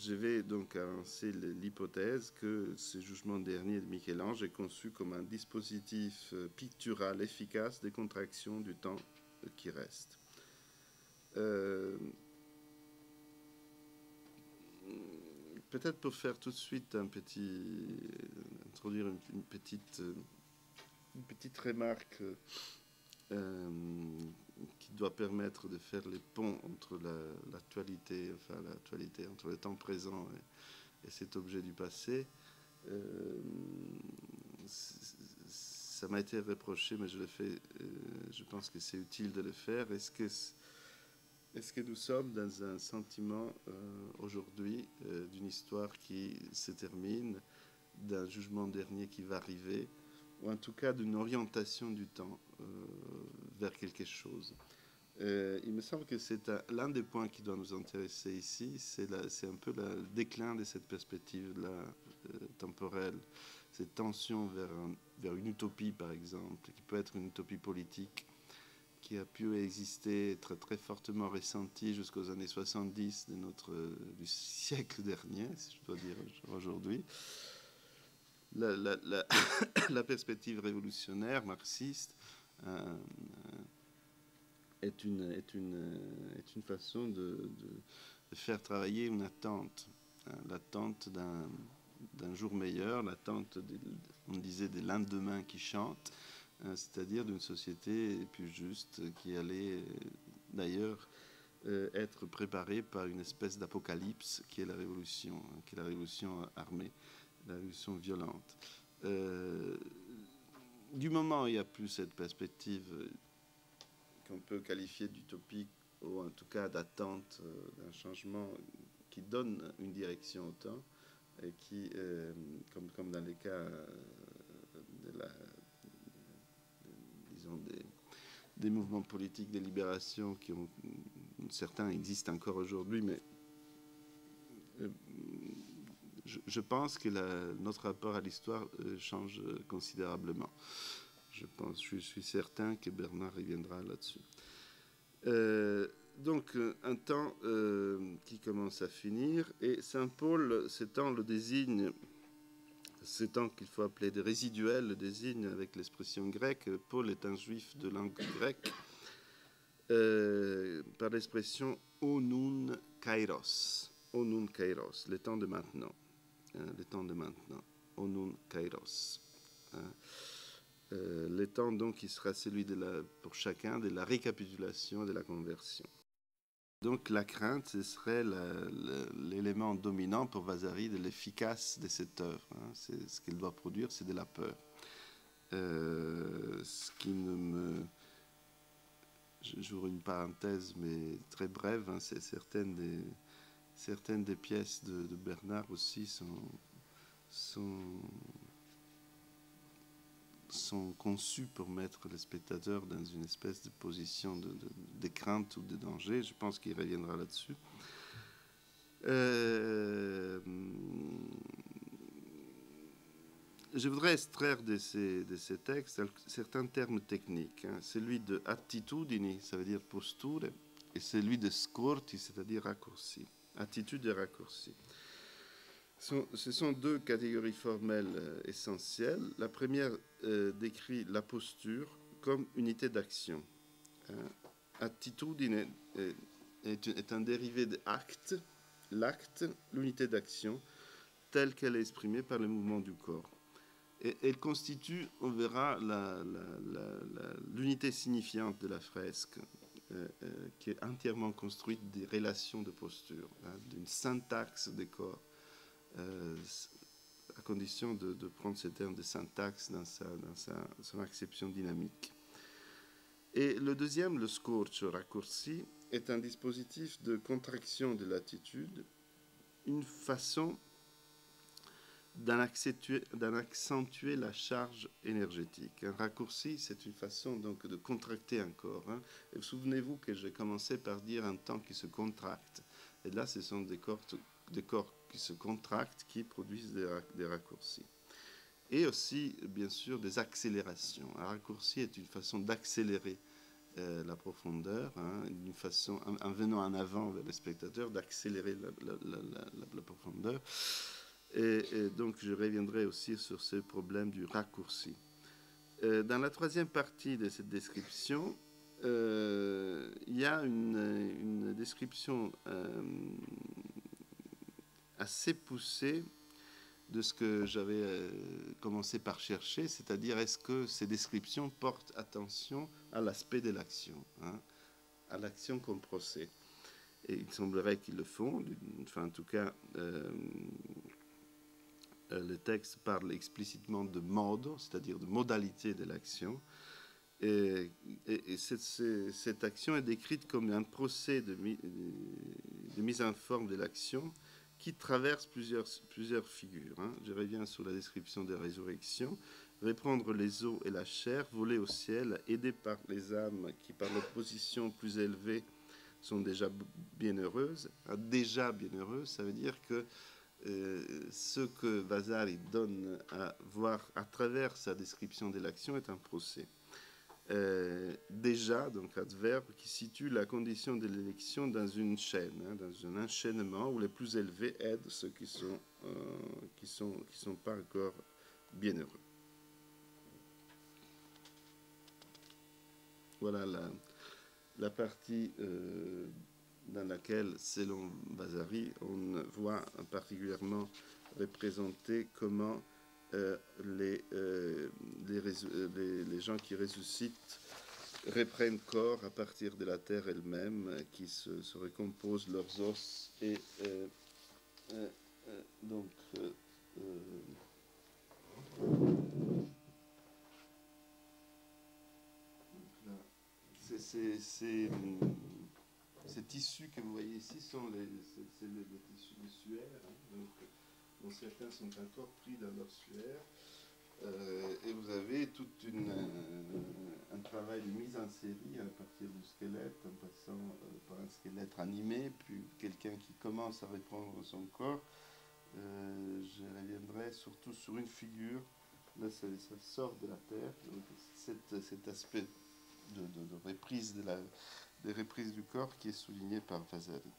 je vais donc avancer l'hypothèse que ce jugement dernier de Michel-Ange est conçu comme un dispositif pictural efficace de contraction du temps qui reste. Peut-être pour faire tout de suite introduire une petite remarque qui doit permettre de faire les ponts entre l'actualité, entre le temps présent et cet objet du passé. Ça m'a été reproché, mais je le fais. Je pense que c'est utile de le faire. Est-ce que nous sommes dans un sentiment aujourd'hui d'une histoire qui se termine, d'un jugement dernier qui va arriver, ou en tout cas d'une orientation du temps vers quelque chose? Il me semble que c'est l'un des points qui doit nous intéresser ici, c'est un peu le déclin de cette perspective-là temporelle, cette tension vers une utopie, par exemple, qui peut être une utopie politique, qui a pu exister, être très fortement ressentie jusqu'aux années 70 du siècle dernier, si je dois dire aujourd'hui. La perspective révolutionnaire, marxiste, est une façon de faire travailler une attente, l'attente d'un jour meilleur, l'attente, on disait, des lendemains qui chantent, c'est-à-dire d'une société plus juste qui allait d'ailleurs être préparée par une espèce d'apocalypse qui est la révolution armée, la révolution violente. Du moment où il n'y a plus cette perspective qu'on peut qualifier d'utopique, ou en tout cas d'attente d'un changement qui donne une direction au temps, et qui, comme dans les cas des mouvements politiques de libération certains existent encore aujourd'hui, mais je pense que notre rapport à l'histoire change considérablement. Je suis certain que Bernard reviendra là-dessus. Donc, un temps qui commence à finir, et Saint Paul, ce temps le désigne, ce temps qu'il faut appeler de résiduel, le désigne avec l'expression grecque. Paul est un juif de langue grecque, par l'expression onun kairos, le temps de maintenant, le temps de maintenant, onun kairos. Le temps donc qui sera celui pour chacun de la récapitulation de la conversion. Donc la crainte, ce serait l'élément dominant pour Vasari de l'efficace de cette œuvre. C'est ce qu'elle doit produire, c'est de la peur. Ce qui ne me... J'ouvre une parenthèse, mais très brève, c'est certaines des pièces de Bernard aussi sont conçus pour mettre le spectateur dans une espèce de position de crainte ou de danger. Je pense qu'il reviendra là-dessus. Je voudrais extraire de ces textes certains termes techniques. Celui de attitudini, ça veut dire posture, et celui de scorti, c'est-à-dire raccourci. Attitude et raccourci. Ce sont deux catégories formelles essentielles. La première décrit la posture comme unité d'action. Attitudine est un dérivé de acte, l'acte, l'unité d'action, telle qu'elle est exprimée par le mouvement du corps. Et elle constitue, on verra, l'unité signifiante de la fresque, qui est entièrement construite des relations de posture, d'une syntaxe des corps. À condition de prendre ce terme de syntaxe dans son acception dynamique. Et le deuxième, le scorcio raccourci, est un dispositif de contraction de l'attitude, une façon d'en accentuer la charge énergétique. Un raccourci, c'est une façon donc de contracter un corps. Et vous souvenez-vous que j'ai commencé par dire un temps qui se contracte. Et là, ce sont des corps qui se contractent, qui produisent des raccourcis. Et aussi, bien sûr, des accélérations. Un raccourci est une façon d'accélérer la profondeur, hein, d'une façon, en venant en avant vers le spectateur, d'accélérer la profondeur. Et donc, je reviendrai aussi sur ce problème du raccourci. Dans la troisième partie de cette description, il y a une description assez poussée de ce que j'avais commencé par chercher, c'est-à-dire est-ce que ces descriptions portent attention à l'aspect de l'action, hein, à l'action comme procès. Et il semblerait qu'ils le font, enfin en tout cas, le texte parle explicitement de mode, c'est-à-dire de modalité de l'action. Et cette action est décrite comme un procès de mise en forme de l'action qui traverse plusieurs figures. Hein. Je reviens sur la description de la résurrection. Reprendre les os et la chair, voler au ciel, aidé par les âmes qui, par leur position plus élevée, sont déjà bienheureuses. Déjà bienheureuses, ça veut dire que ce que Vasari donne à voir à travers sa description de l'action est un procès. Déjà, donc adverbe, qui situe la condition de l'élection dans une chaîne, hein, dans un enchaînement où les plus élevés aident ceux qui sont pas encore bienheureux. Voilà la partie dans laquelle, selon Vasari, on voit particulièrement représenter comment les gens qui ressuscitent reprennent corps à partir de la terre elle-même, qui se recomposent leurs os et donc ces tissus que vous voyez ici sont les tissus de suaire, hein, donc certains sont encore pris dans leur suaire. Et vous avez tout un travail de mise en série à partir du squelette, en passant par un squelette animé, puis quelqu'un qui commence à reprendre son corps. Je reviendrai surtout sur une figure. Là, ça sort de la terre. Donc, cet aspect de reprise, de reprise du corps qui est souligné par Vasari.